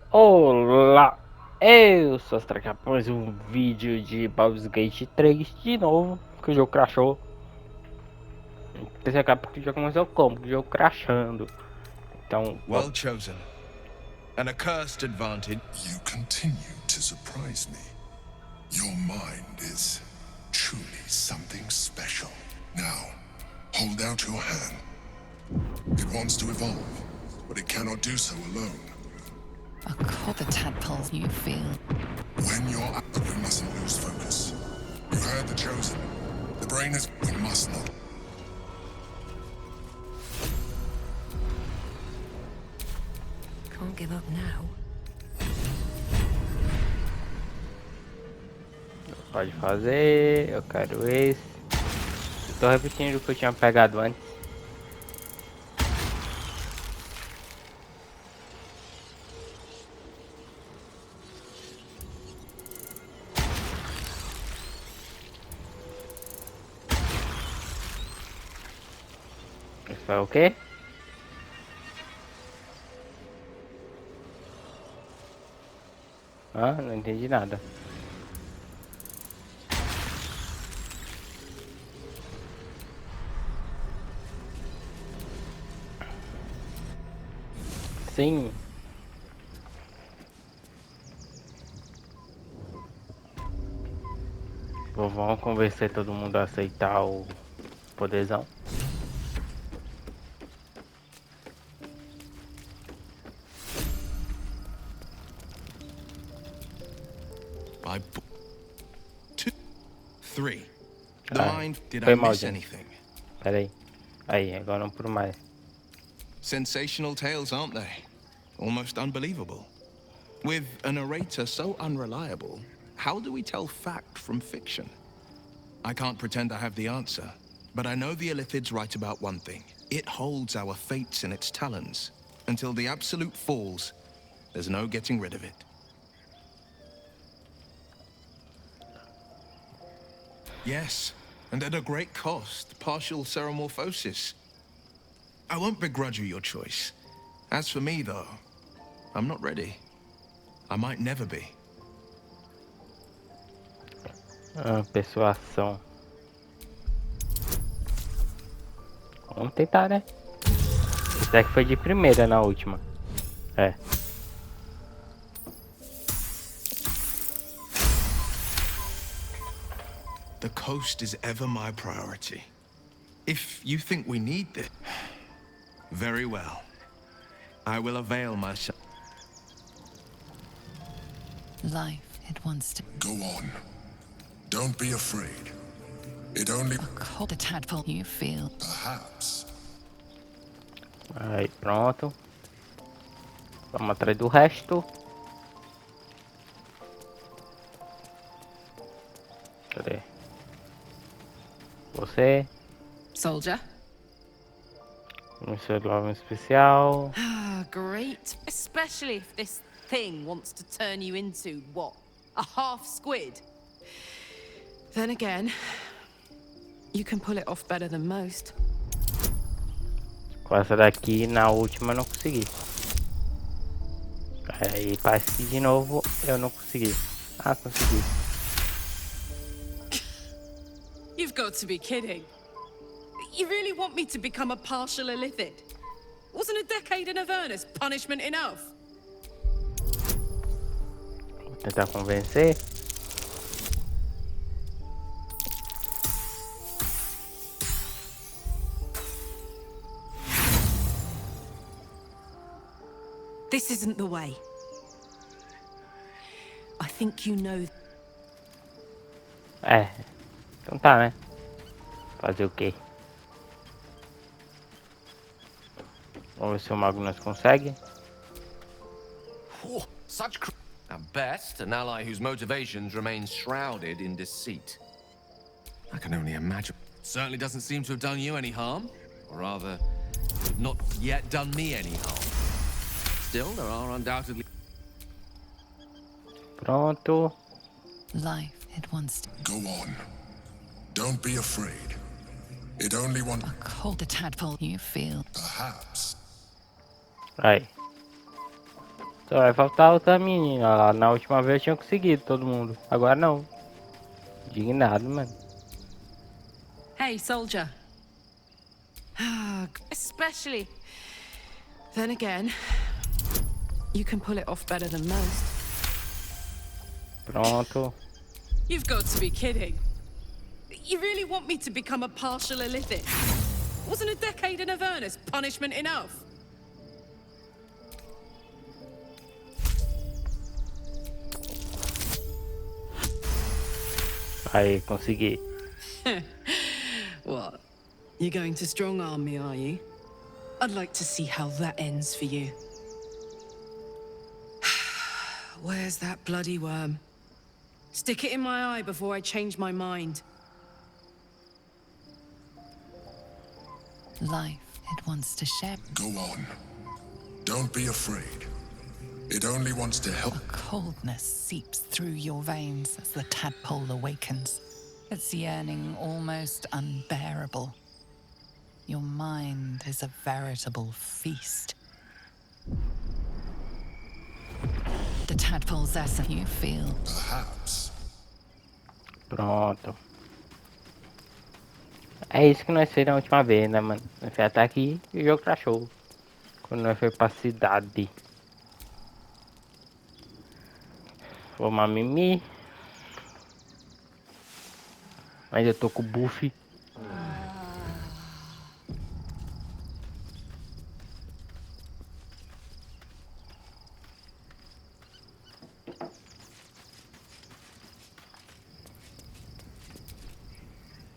Olá, eu sou Astracar, mais um vídeo de Baldur's Gate 3 de novo, que o jogo crashou. Esse acaba porque já começou como? O jogo crashando. Então, Well chosen. An accursed advantage. You continue to surprise me. Your mind is truly something special. Now, hold out your hand. It wants to evolve, but it cannot do so alone. I'll call the tadpoles you feel. When you're out, we mustn't lose focus. You heard the chosen. The brain is... We must not. Can't give up now. pode fazer, eu quero esse. Tô repetindo o que eu tinha pegado antes. Esse foi o quê? Ah, não entendi nada. Sim. Vamos convencer todo mundo a aceitar o poderzão. By 2, 3. The mind. Did I Foi mal, miss gente. anything? Pera aí. Aí, agora não por mais. Sensational tales, aren't they? Almost unbelievable. With a narrator so unreliable, how do we tell fact from fiction? I can't pretend I have the answer, but I know the Illithid's right about one thing. It holds our fates in its talons. Until the absolute falls, there's no getting rid of it. Yes, and at a great cost, partial ceremorphosis. I won't begrudge you your choice. As for me, though, I'm not ready. I might never be. Persuasão. Vamos tentar, né? Esse aqui foi de primeira na última. É. The coast is ever my priority. If you think we need this, very well. I will avail myself. Life, it wants to. Go on. Don't be afraid. It only... I'll call the tadpole you feel. Perhaps. Aí, pronto. Vamos atrás do resto. Cadê? Você. Soldier. Missão do álbum especial. Ah, great. Especially if this thing wants to turn you into, what, a half squid? Then again, you can pull it off better than most. Com essa daqui, na última eu não consegui. Aí, parece que de novo eu não consegui. Ah, consegui. You've got to be kidding. You really want me to become a partial Illithid? Wasn't a decade in Avernus punishment enough? Vou tentar convencer. This isn't the way. I think you know. É. Então tá, né? Fazer o quê? Vamos ver se o Magnus consegue. At best, an ally whose motivations remain shrouded in deceit. I can only imagine. Certainly doesn't seem to have done you any harm. Or rather, not yet done me any harm. Still, there are undoubtedly... Pronto. Life, it wants to. Go on. Don't be afraid. It only wants... I'll call the tadpole you feel. Perhaps. Aí. Só vai faltar outra menina lá. Na última vez eu tinha conseguido todo mundo. Agora não. Indignado, mano. Hey, soldier. Especially. Then again, you can pull it off better than most. Pronto. You've got to be kidding. You really want me to become a partial illithid? Wasn't a decade in Avernus punishment enough? Aí, consegui. What? You're going to strong arm me, are you? I'd like to see how that ends for you. Where's that bloody worm? Stick it in my eye before I change my mind. Life, it wants to share. Go on. Don't be afraid. It only wants to help. A coldness seeps through your veins as the tadpole awakens, its yearning almost unbearable. Your mind is a veritable feast. The tadpole's essence you feel. Perhaps. Pronto. É isso que nós fizemos na última vez, né, mano? Nós fomos até aqui e o jogo crashou. Quando nós fomos pra cidade. Vamos a mimir. Mas eu tô com o buff.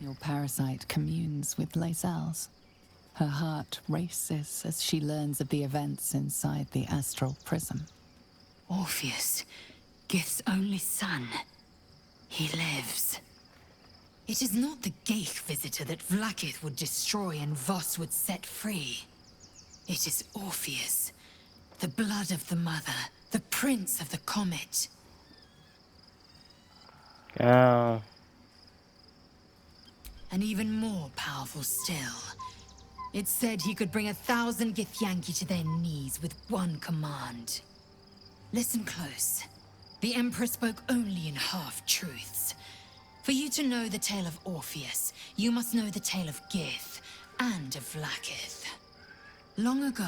Your parasite communes with Lae'zel's. Her heart races as she learns of the events inside the astral prism. Orpheus, Gith's only son. He lives. It is not the Geich visitor that Vlaakith would destroy and Voss would set free. It is Orpheus, the blood of the mother, the prince of the comet. Ah, And even more powerful still. It said he could bring 1,000 Githyanki to their knees with one command. Listen close. The Emperor spoke only in half-truths. For you to know the tale of Orpheus, you must know the tale of Gith and of Vlaakith. Long ago,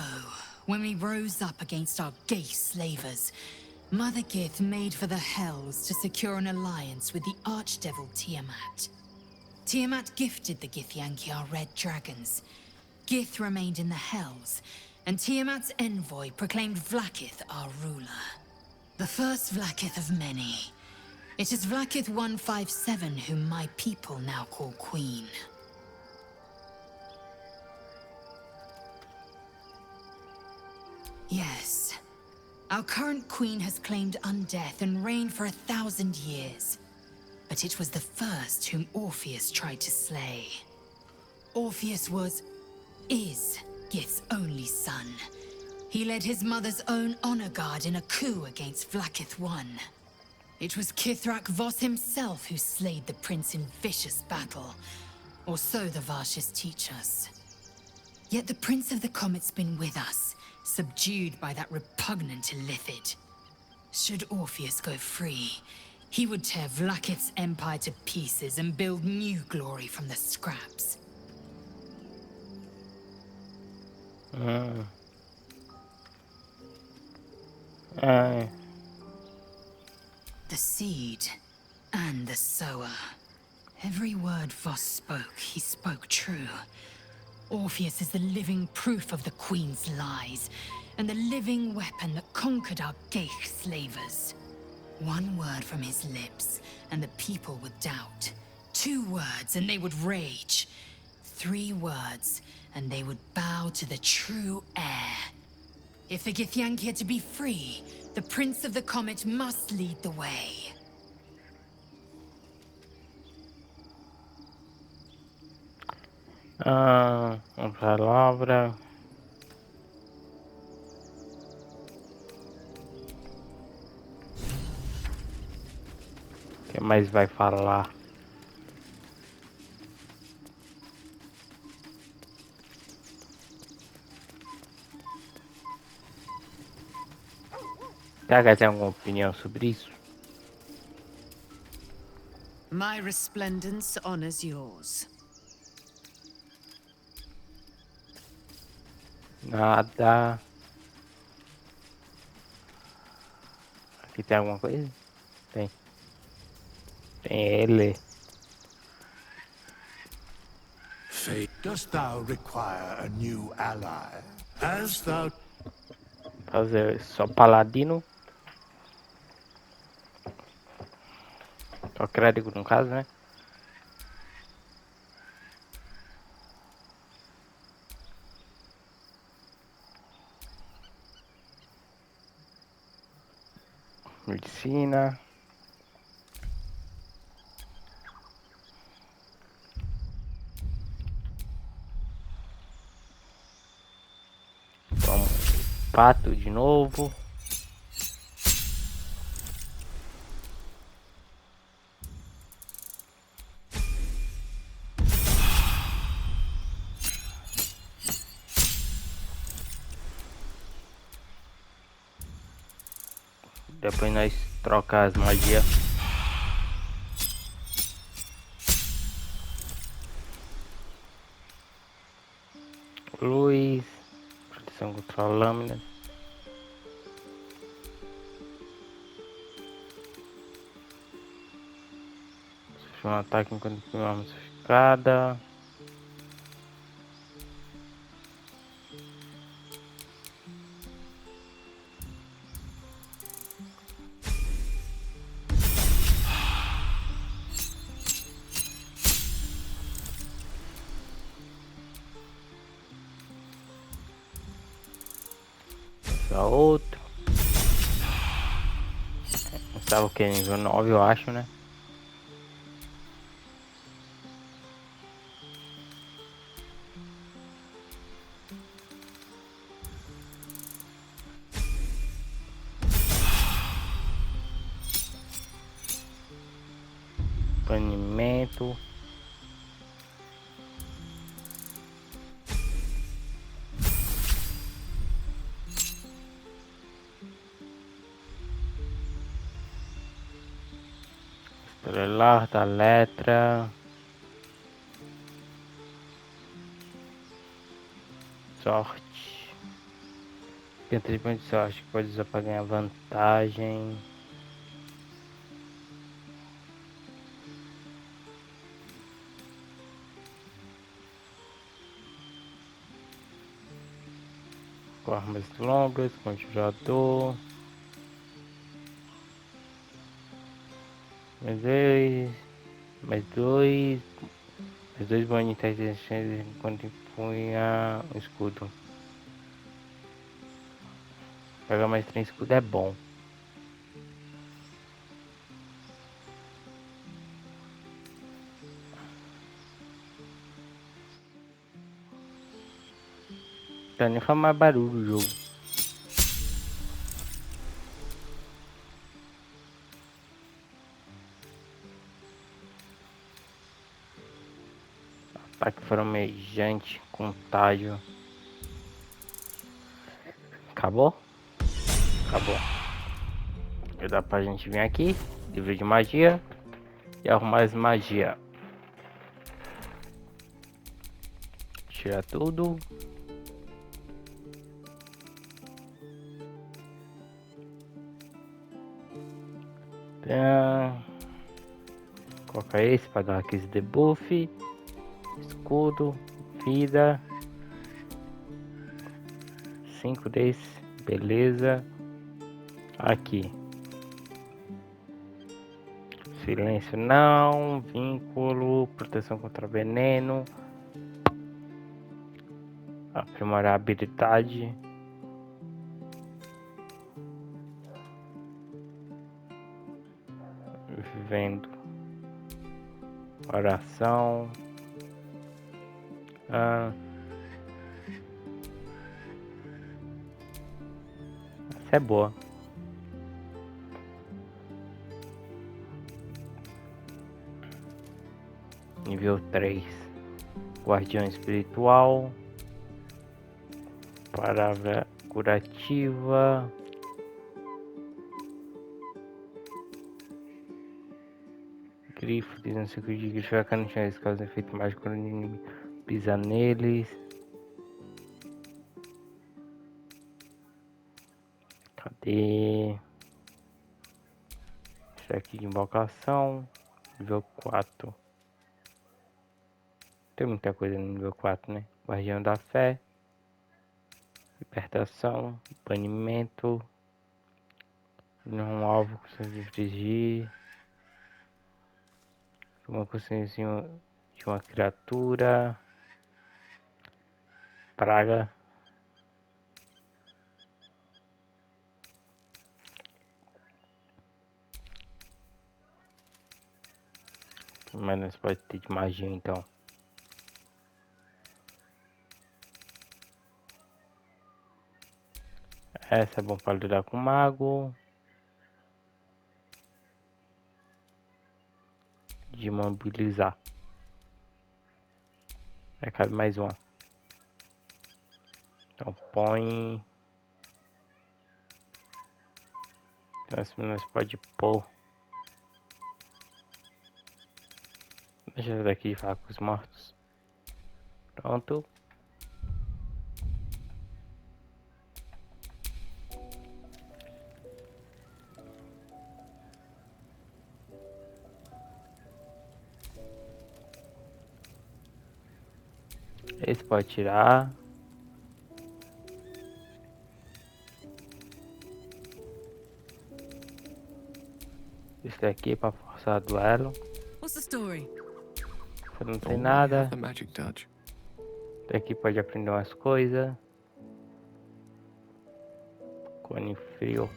when we rose up against our Geich slavers, Mother Gith made for the Hells to secure an alliance with the Archdevil Tiamat. Tiamat gifted the Githyanki our red dragons. Gith remained in the Hells, and Tiamat's envoy proclaimed Vlaakith our ruler. The first Vlaakith of many. It is Vlaakith 157 whom my people now call Queen. Yes. Our current queen has claimed undeath and reigned for 1,000 years. But it was the first whom Orpheus tried to slay. Orpheus is Gith's only son. He led his mother's own honor guard in a coup against Vlaakith I. It was Kithrak Voss himself who slayed the prince in vicious battle, or so the Varshas teach us. Yet the Prince of the Comet's been with us, subdued by that repugnant illithid. Should Orpheus go free, he would tear Vlaakith's empire to pieces and build new glory from the scraps. The seed and the sower. Every word Voss spoke, he spoke true. Orpheus is the living proof of the Queen's lies, and the living weapon that conquered our Geich slavers. One word from his lips, and the people would doubt. 2 words, and they would rage. 3 words, and they would bow to the true heir. If the Githyanki are to be free, the Prince of the Comet must lead the way. Uma palavra. O que mais vai falar? Será que tem alguma opinião sobre isso? My resplendence honors yours. Nada. Aqui tem alguma coisa? Tem. Tem ele. Fate, dost thou require a new ally? As thou Fazer só paladino. Só crédito no caso, né? Medicina. Vamos. Pato de novo. Depois nós troca as magias. Luz. Proteção contra a lâmina. Um ataque enquanto arma cercada. Essa outra. Estava o que? Nível 9 eu acho, né? Banimento. Estrelar da letra. Sorte. Tem 3 pontos de sorte. Pode usar para ganhar vantagem. Com armas longas, conjurador. Mais dois. Mais dois. Mais dois bonitas enquanto empunha o escudo. Pegar mais 3 escudo é bom. Tá nem faz mais barulho o jogo. Ataque flamejante, contágio. Acabou? Acabou. Já dá pra gente vir aqui, livro de magia, e arrumar as magia. Tira tudo. Coloca esse para dar aquele debuff. Escudo, vida. 5 desse, beleza. Aqui. Silêncio não, vínculo, proteção contra veneno. Aprimorar a habilidade. Vivendo. Oração. Essa é boa. Nível 3. Guardião espiritual. Palavra curativa. grifo, não sei o que de grifo, vai cair no chão, eles causam efeito mágico quando o inimigo pisa neles. Cadê? Isso aqui de invocação, nível 4. Tem muita coisa no nível 4, né? Guardião da fé, libertação, banimento, não alvo que você infligir, uma consciência de uma criatura, praga. Mas nós pode ter de magia então. Essa é bom para lidar com o mago. De mobilizar. Aí cabe mais uma. Então põe. Então assim nós pode pôr. Deixa eu daqui de falar com os mortos. Pronto. Esse pode tirar. Esse daqui é pra forçar duelo. What's the story? Você não tem Oh, we nada. have the magic touch. Daqui pode aprender umas coisas. Cone frio.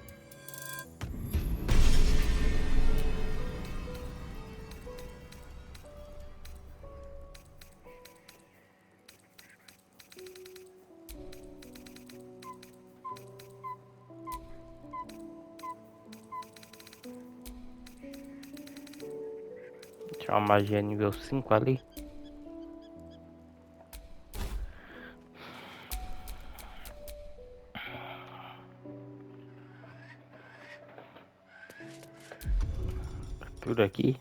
Tinha uma magia nível 5 ali. Tudo aqui.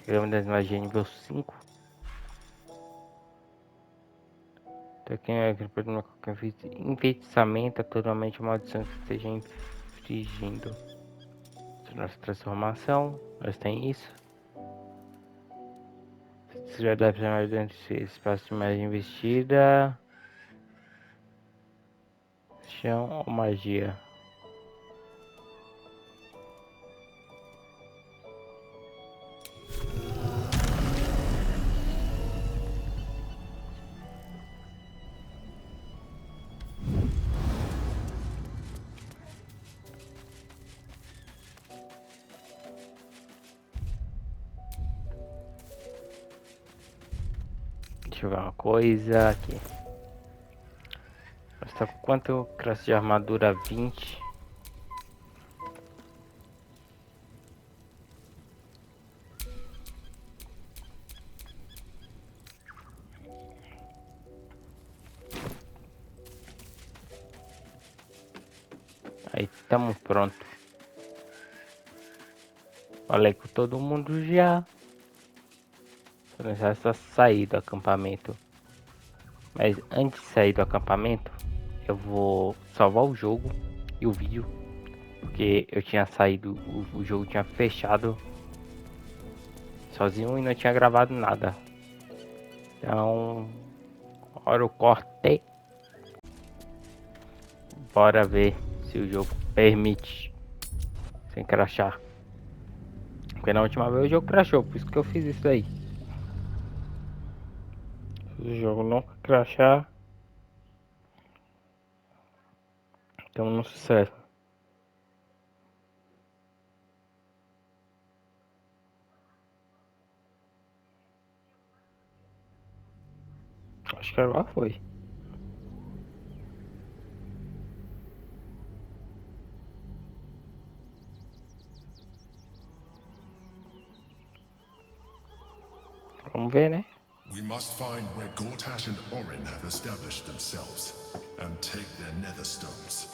Chegamos das magias nível 5. Aqui é que problema com enfeitiçamento, atualmente uma maldição que esteja infringindo. Nossa transformação, nós tem isso. Se já deve ser mais dentro desse espaço de mais investida. Chão ou magia? Deixa eu ver uma coisa aqui. Mas tá com quanto classe de armadura? 20. Aí estamos pronto. Falei com todo mundo já. Só necessita sair do acampamento. Mas antes de sair do acampamento, eu vou salvar o jogo e o vídeo. Porque eu tinha saído, o jogo tinha fechado sozinho e não tinha gravado nada. Então, hora o corte. Bora ver se o jogo permite. Sem crashar. Porque na última vez o jogo crashou, por isso que eu fiz isso aí. O jogo nunca crashar. Estamos no sucesso. Acho que agora foi. Vamos ver, né? We must find where Gortash and Orin have established themselves and take their nether stones.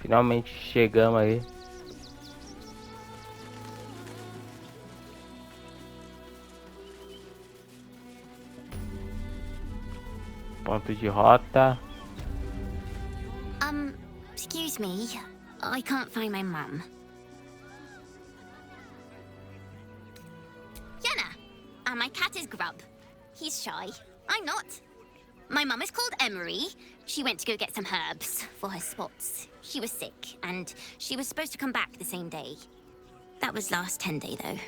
Finalmente chegamos aí. Ponto de rota. Excuse me. I can't find my mum. Yenna! And my cat is Grub. He's shy. I'm not. My mum is called Emery. She went to go get some herbs for her spots. She was sick, and she was supposed to come back the same day. That was last 10 day, though.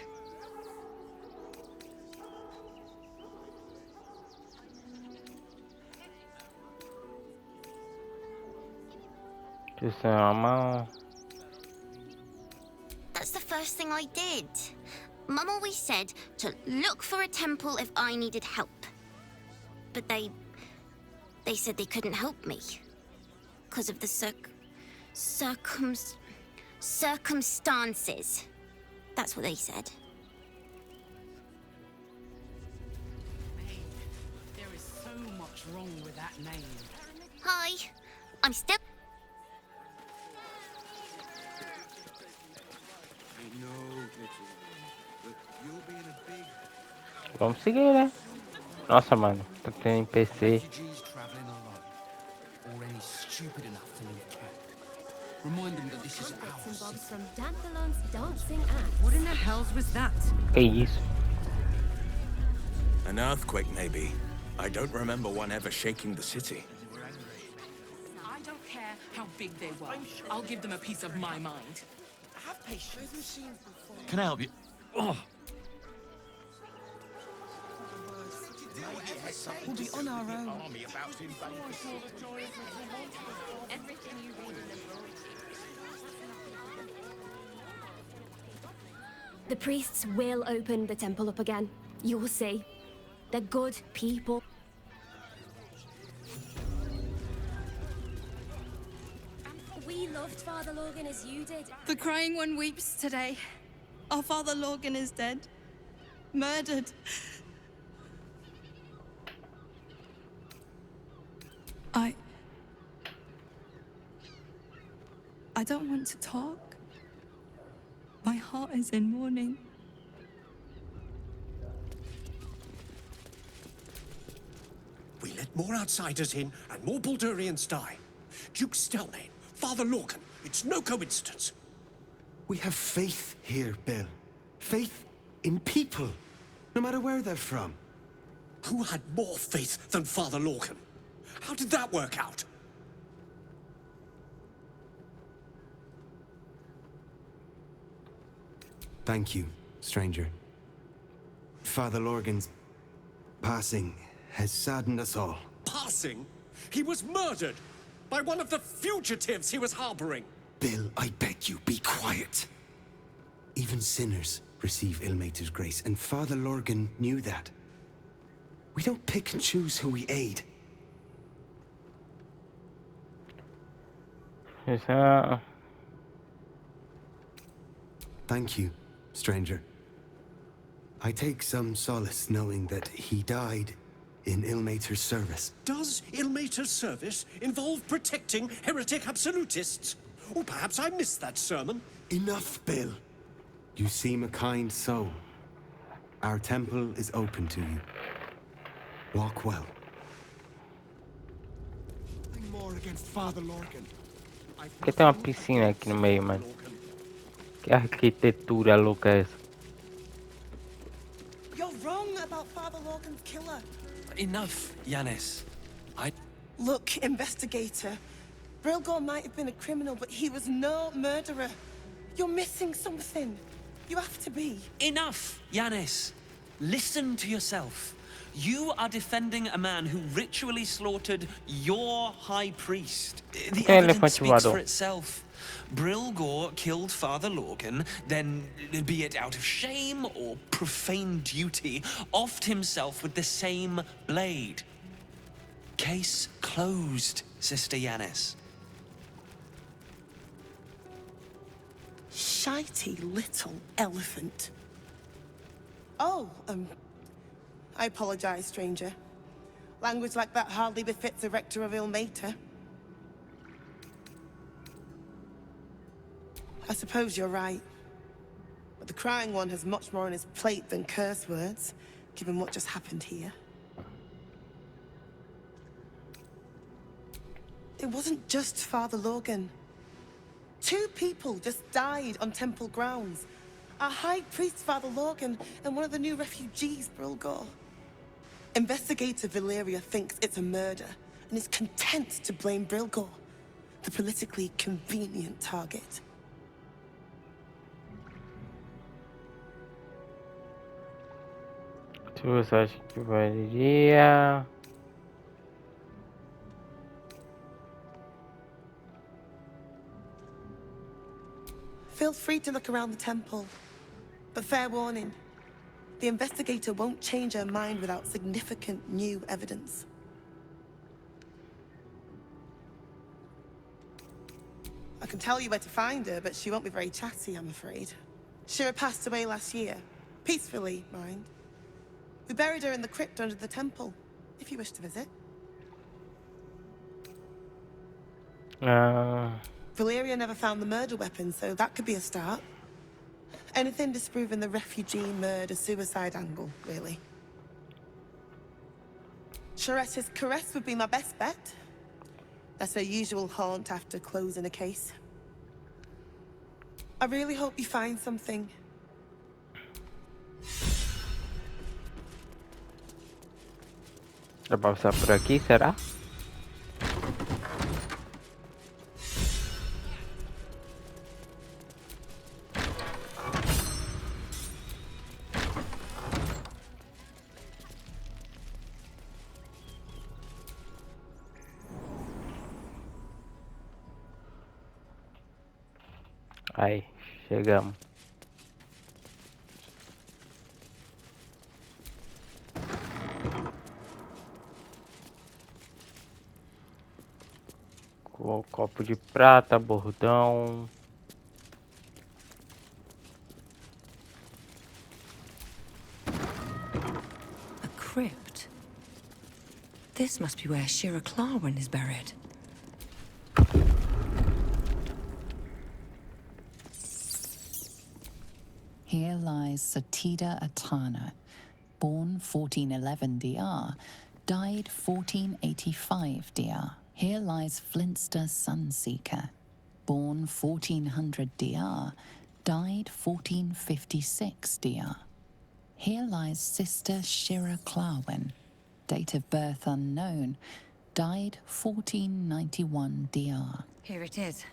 That's the first thing I did. Mum always said to look for a temple if I needed help. But they said they couldn't help me. Because of the circumstances. That's what they said. There is so much wrong with that name. Hi. I'm still... Vamos seguir, né? Nossa, mano. Tô tendo NPC. What in the hell was that? Que isso? An earthquake, maybe. I don't remember one ever shaking the city. I don't care how big they were. I'll give them a piece of my mind. Have patience. Can I help you? Oh. We'll be on our own. The priests will open the temple up again. You will see. They're good people. We loved Father Logan as you did. The crying one weeps today. Our Father Logan is dead. Murdered. I don't want to talk. My heart is in mourning. We let more outsiders in and more Baldurians die. Duke Stelmane, Father Logan, it's no coincidence. We have faith here, Bill. Faith in people, no matter where they're from. Who had more faith than Father Logan? How did that work out? Thank you, stranger. Father Lorgan's passing has saddened us all. Passing? He was murdered by one of the fugitives he was harboring. Bill, I beg you, be quiet. Even sinners receive Ilmater's grace, and Father Lorgan knew that. We don't pick and choose who we aid. Thank you, stranger. I take some solace knowing that he died in Ilmater's service. Does Ilmater's service involve protecting heretic absolutists? Or perhaps I missed that sermon. Enough, Bill. You seem a kind soul. Our temple is open to you. Walk well. Nothing more against Father Lorgan. Por que tem uma piscina aqui no meio, mano? Que arquitetura louca é essa? You're wrong about Father Logan's killer. Enough, Yanis. Look, investigator. Brilgor might have been a criminal, but he was no murderer. You're missing something. You have to be. Enough, Yanis. Listen to yourself. You are defending a man who ritually slaughtered your high priest. The evidence speaks for itself. Brilgor killed Father Lorgan, then, be it out of shame or profane duty, offed himself with the same blade. Case closed, Sister Yanis. Shitey little elephant. Oh, I apologize, stranger. Language like that hardly befits a rector of Ilmater. I suppose you're right. But the crying one has much more on his plate than curse words, given what just happened here. It wasn't just Father Logan. 2 people just died on temple grounds. Our High Priest, Father Logan, and one of the new refugees, Brilgor. Investigator Valeria thinks it's a murder, and is content to blame Brilgor, the politically convenient target. Você acha que valeria? Feel free to look around the temple. But fair warning, the investigator won't change her mind without significant new evidence. I can tell you where to find her, but she won't be very chatty, I'm afraid. Shira passed away last year. Peacefully, mind. We buried her in the crypt under the temple, if you wish to visit. Valeria never found the murder weapon, so that could be a start. Anything disproving the refugee murder-suicide angle, really. Charetta's caress would be my best bet. That's her usual haunt after closing a case. I really hope you find something. Dá pra passar por aqui, será? Aí, chegamos. Com o copo de prata, bordão. A crypt. This must be where Shira Clarwin is buried. Here lies Satida Atana, born 1411 DR, died 1485 DR. Here lies Flintster Sunseeker, born 1400 DR, died 1456 DR. Here lies Sister Shira Clarwin, date of birth unknown, died 1491 DR. Here it is.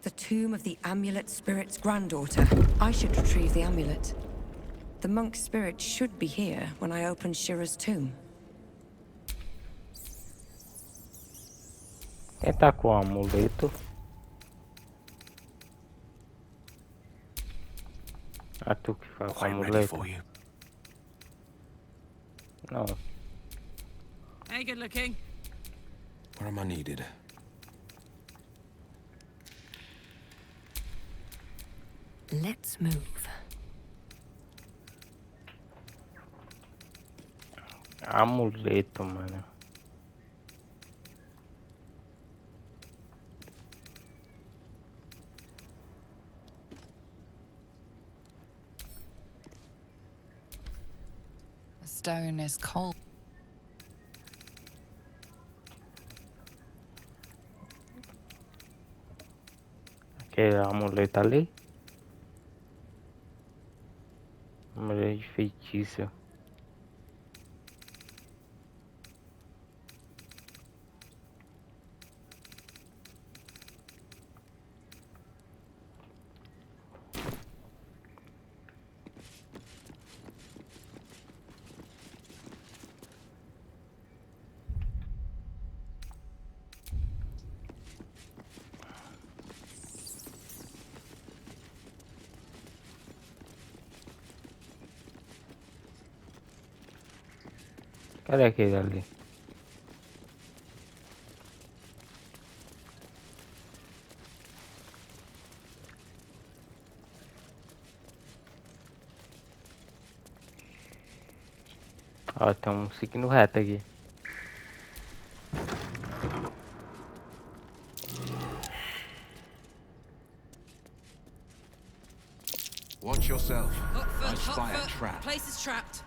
The tomb of the amulet spirit's granddaughter. I should retrieve the amulet. The monk spirit should be here when I open Shira's tomb. Quem tá com o amuleto? Ah, tu que faz com o amuleto? Não. Hey, good looking. Where am I needed? Let's move. Amuleto, mano. The stone is cold. Aquele amuleto ali. Mulher de feitiço. Cadê aquele ali? Ó, tem um seguindo reto aqui. yourself. I Hot spy a foot. trap. Place is trapped.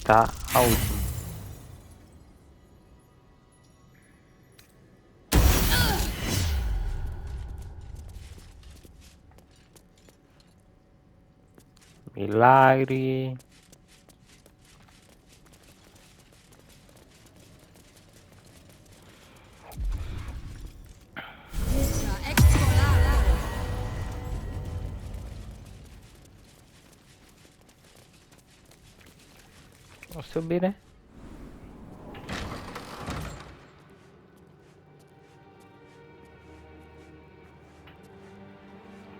Tá a última. Milagre. Vou subir, né?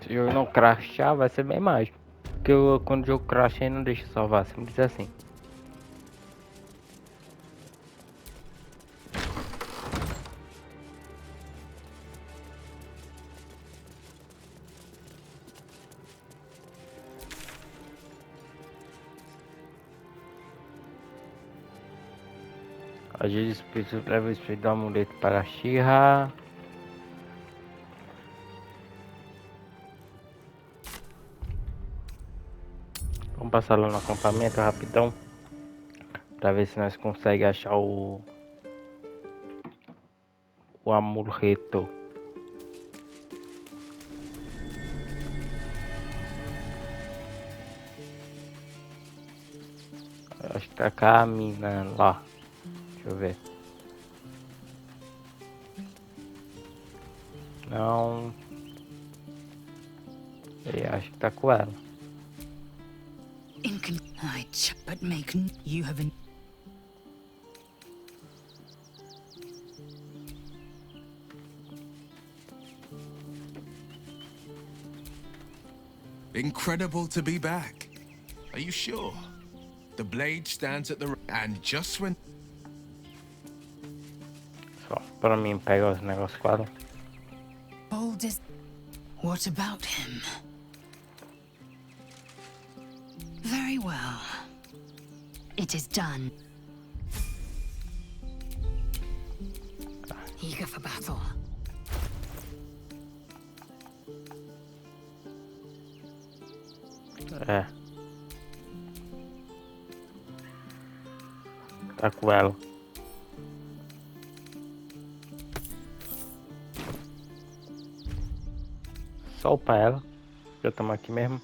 Se o jogo não crashar, vai ser bem mágico. Porque quando o jogo crasha, ele não deixa salvar, sempre diz assim. Às vezes o espírito leva o espírito do amuleto para a Shira. Vamos passar lá no acampamento rapidão. Pra ver se nós conseguimos achar o amuleto. Acho que tá caminhando lá. Deixa eu ver. Não. Eu acho que tá com ela. But make you have an Incredible to be back. Are you sure? The blade stands at the and just when Só pra mim pegar os negócios com ela. Baldur. What about him? Very well. It is done. Eager for battle. É. Tá com ela. Só pra ela. Já estamos aqui mesmo.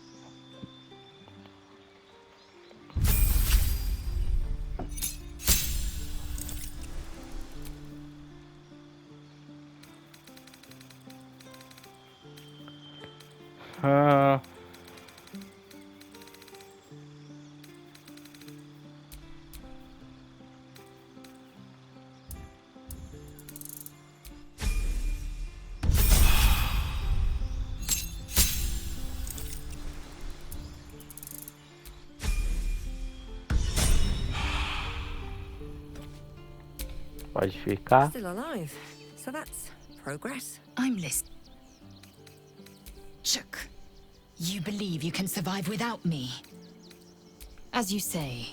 Pode ficar. Still alive, so that's progress. I'm listening. Chuck, you believe you can survive without me? As you say.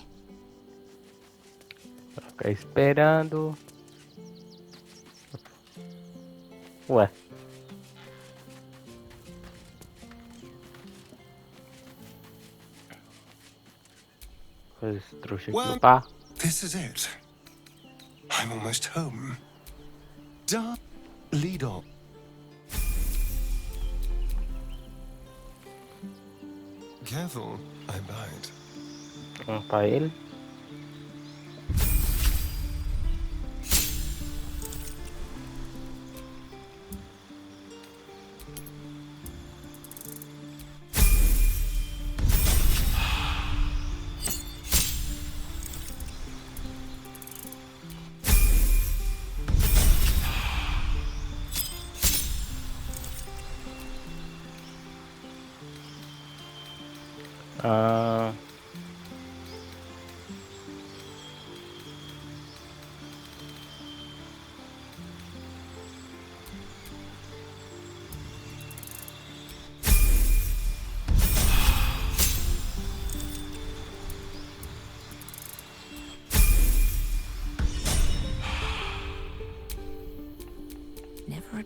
Vou ficar esperando. Ué. Coisa trouxa aqui no par. This is it. I'm almost home. Lead on. Careful, I bite. Vamos pra ele.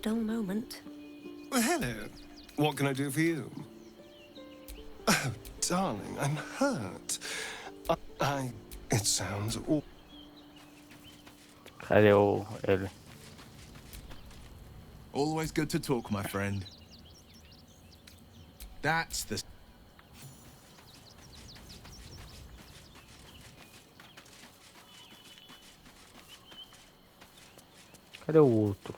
dull moment. Well, hello. What can I do for you? Oh, darling, I'm hurt. It sounds awful. Cadê ele? Always good to talk, my friend. That's the... Cadê o outro?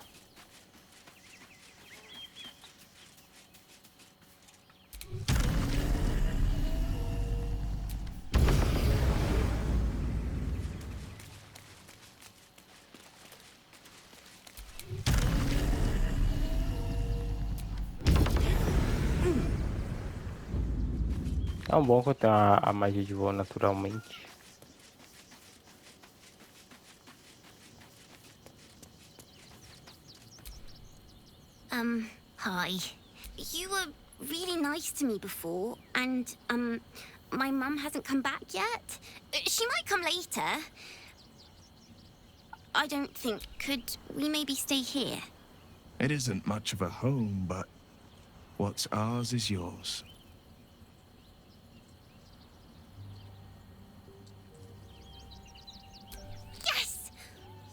É um bom que eu tenho a magia de voo naturalmente. Hi. You were really nice to me before, and, my mum hasn't come back yet. She might come later. I don't think... Could we maybe stay here? It isn't much of a home, but what's ours is yours. Yes!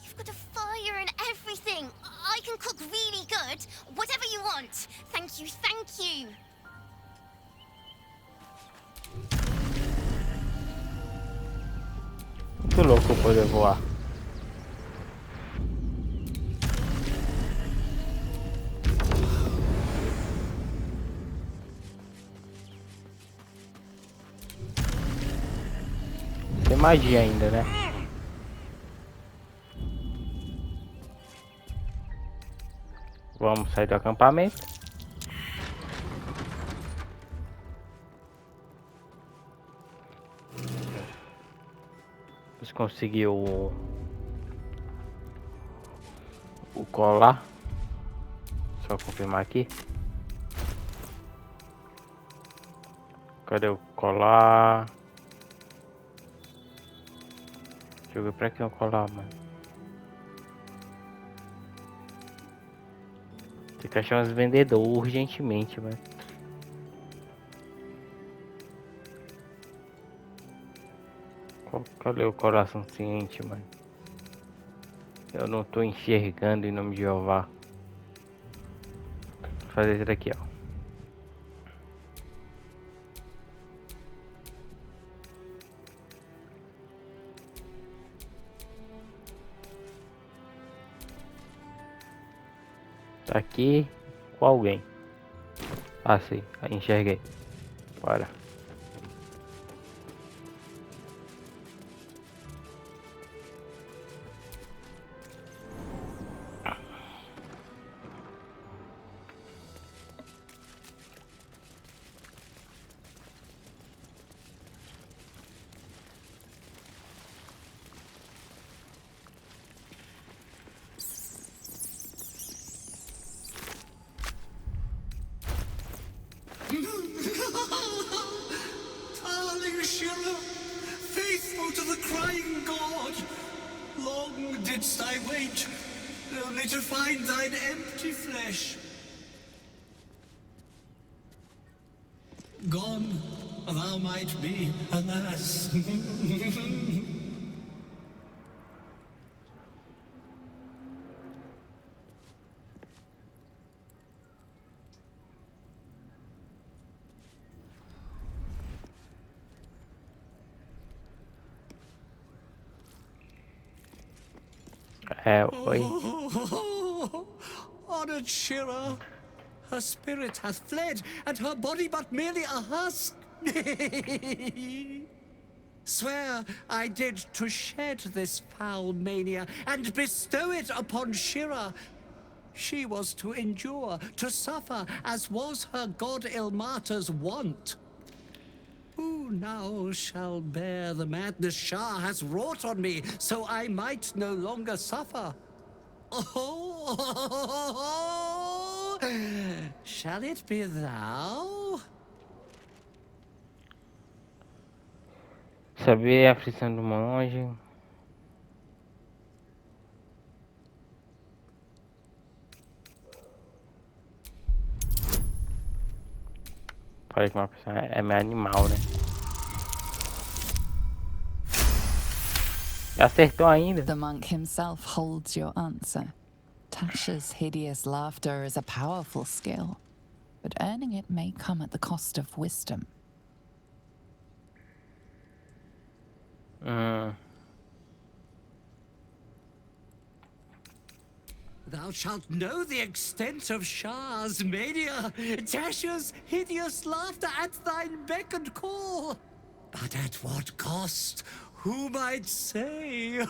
You've got a fire and everything. I can cook really good. Whatever you want. Thank you, thank you. Muito louco eu poder voar. Tem magia ainda, né? Vamos sair do acampamento. Você conseguiu o colar. Só confirmar aqui. Cadê o colar? Deixa eu ver pra que é o colar, mano. Tem que achar uns vendedores urgentemente, mano. Cadê o coração ciente, mano? Eu não tô enxergando em nome de Jeová. Vou fazer isso daqui, ó. Tá aqui com alguém. Ah, sim. Aí enxerguei. Bora. Darling Shira, faithful to the crying god, long didst I wait, only to find thine empty flesh. Gone thou might be, alas. Oi. Honored Shira, her spirit hath fled, and her body but merely a husk. Swear I did to shed this foul mania and bestow it upon Shira. She was to endure, to suffer, as was her god Ilmata's wont. Who now shall bear the madness Shah has wrought on me, so I might no longer suffer? Oh, shall it be thou? Saber a aflição do monge. Falei que uma pessoa é meio animal, né? Acertou ainda. The monk himself holds your answer. Tasha's hideous laughter is a powerful skill, but earning it may come at the cost of wisdom. Thou shalt know the extent of Shah's mania, Tasha's hideous laughter at thine beck and call. But at what cost? Who might say?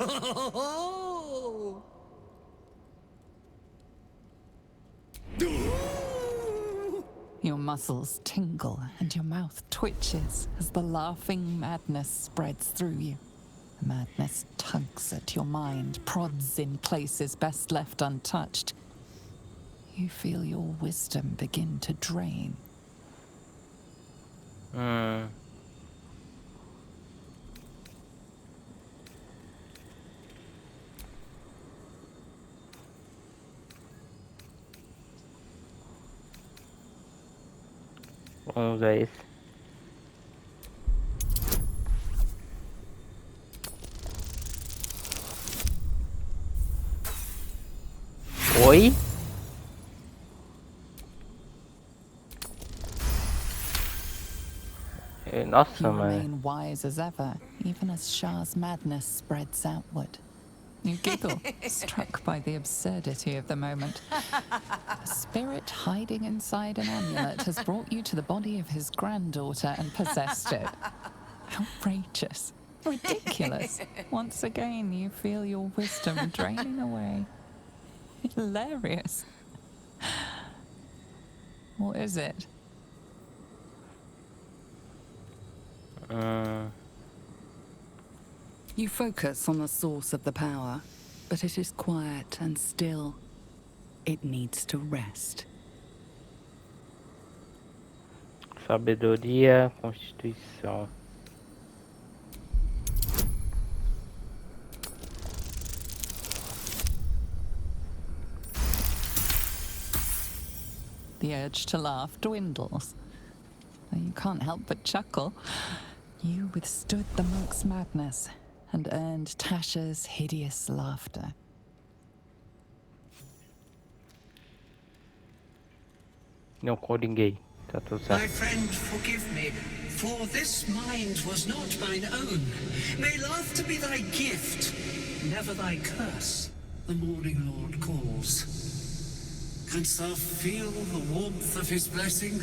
Your muscles tingle and your mouth twitches as the laughing madness spreads through you. The madness tugs at your mind, prods in places best left untouched. You feel your wisdom begin to drain. Vamos usar esse. Oi? Nossa, You mano. remain wise as ever, even as Shah's madness spreads outward. You giggle, struck by the absurdity of the moment. A spirit hiding inside an amulet has brought you to the body of his granddaughter and possessed it. Outrageous. Ridiculous. Once again, you feel your wisdom draining away. Hilarious. What is it? You focus on the source of the power, but it is quiet and still. It needs to rest. Sabedoria, Constituição. The urge to laugh dwindles. Though you can't help but chuckle. You withstood the monk's madness and earned Tasha's hideous laughter. Não coringuei. Tá tudo certo. My friend, forgive me, for this mind was not mine own. May laughter be thy gift, never thy curse. The morning Lord calls. Canst thou feel the warmth of his blessing?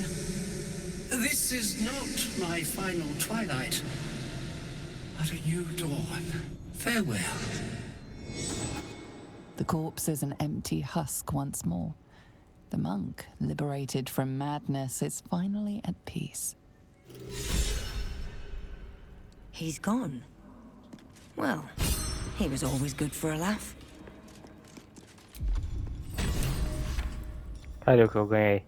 This is not my final twilight, but a new dawn. Farewell. The corpse is an empty husk once more. The monk, liberated from madness, is finally at peace. He's gone. Well, he was always good for a laugh. Cadê o que eu ganhei?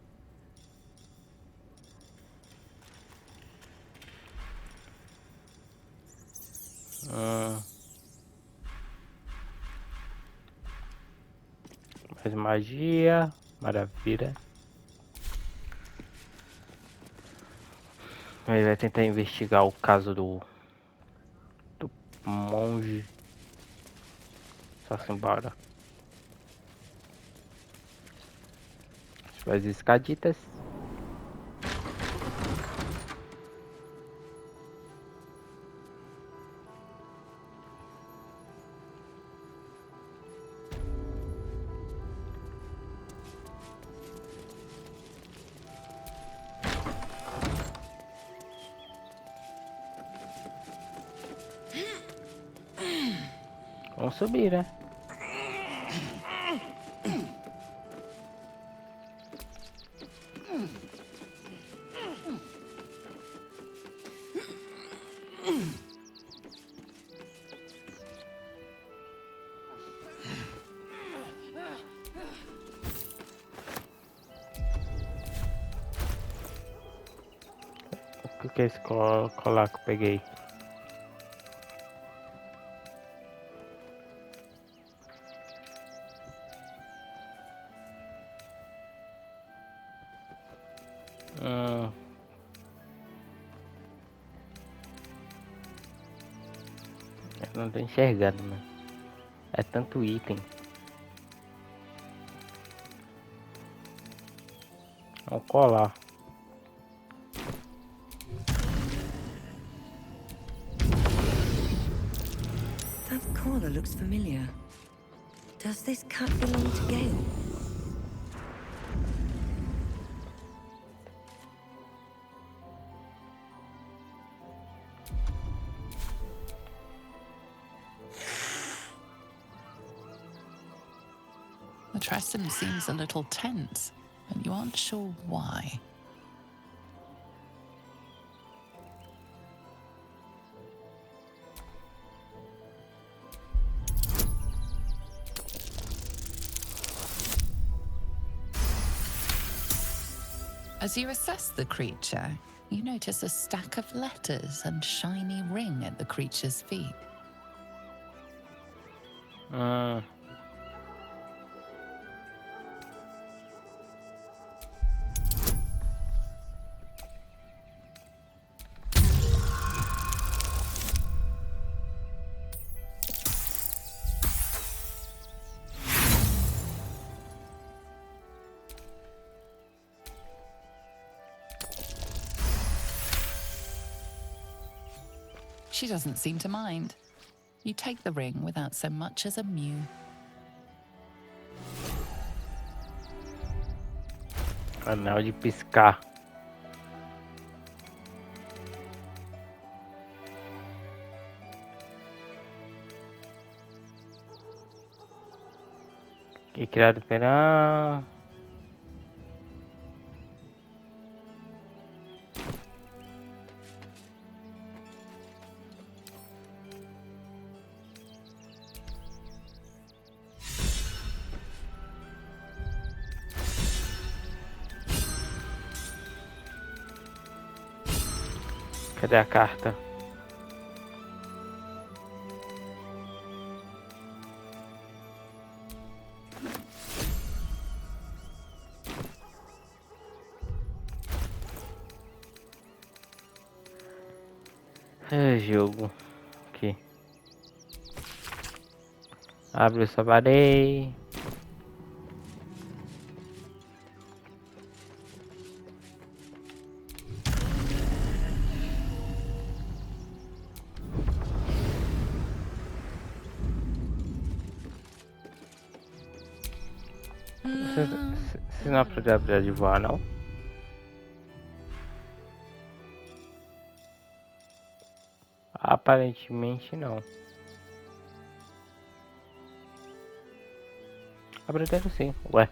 Mais magia. Maravilha. Ele vai tentar investigar o caso do monge. Só se embora. As escaditas. Vamos subir, né? O que é esse colar que eu peguei? Não tô enxergando, mano. É tanto item. Vamos colar. That collar looks familiar. Does this cat belong to Gale? The Treston seems a little tense, and you aren't sure why. As you assess the creature, you notice a stack of letters and shiny ring at the creature's feet. She doesn't seem to mind. You take the ring without so much as a mew. Anel de piscar. Que criado pela... Cadê a carta? É jogo. Aqui. Abre o sabarei. Você não aprendeu a habilidade de voar, não? Aparentemente não. Aprenderam sim, ué.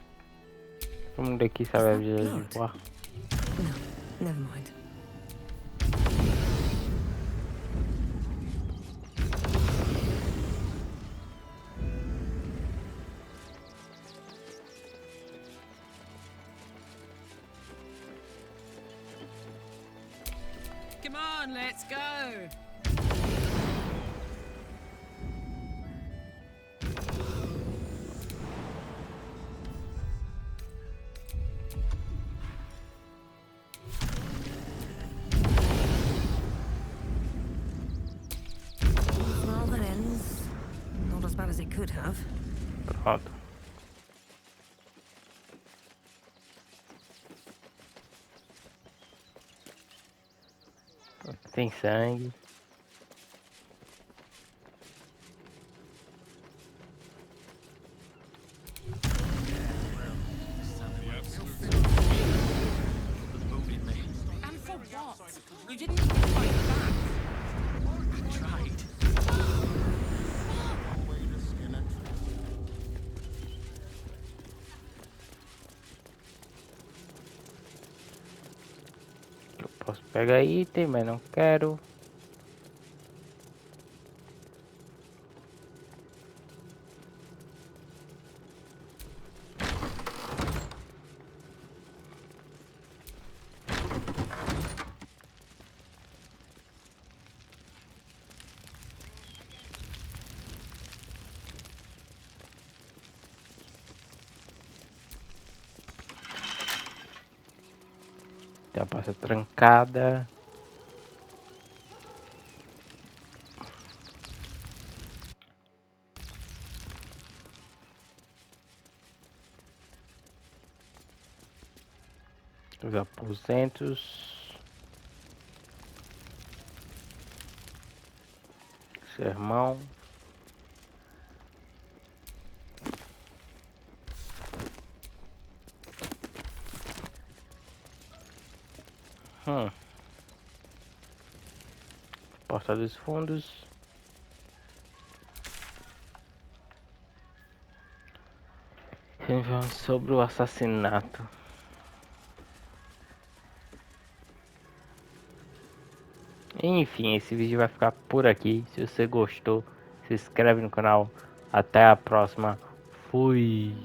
Todo mundo aqui sabe a habilidade de voar. No, never mind. Come on, let's go. Well, that ends. Not as bad as it could have. Pronto. Tem sangue. And for what? You didn't even fight back. I tried. Eu posso pegar item, mas não quero. Tem a porta trancada. Os aposentos. Sermão. Porta dos fundos. Sobre o assassinato. Enfim, esse vídeo vai ficar por aqui. Se você gostou, se inscreve no canal. Até a próxima. Fui.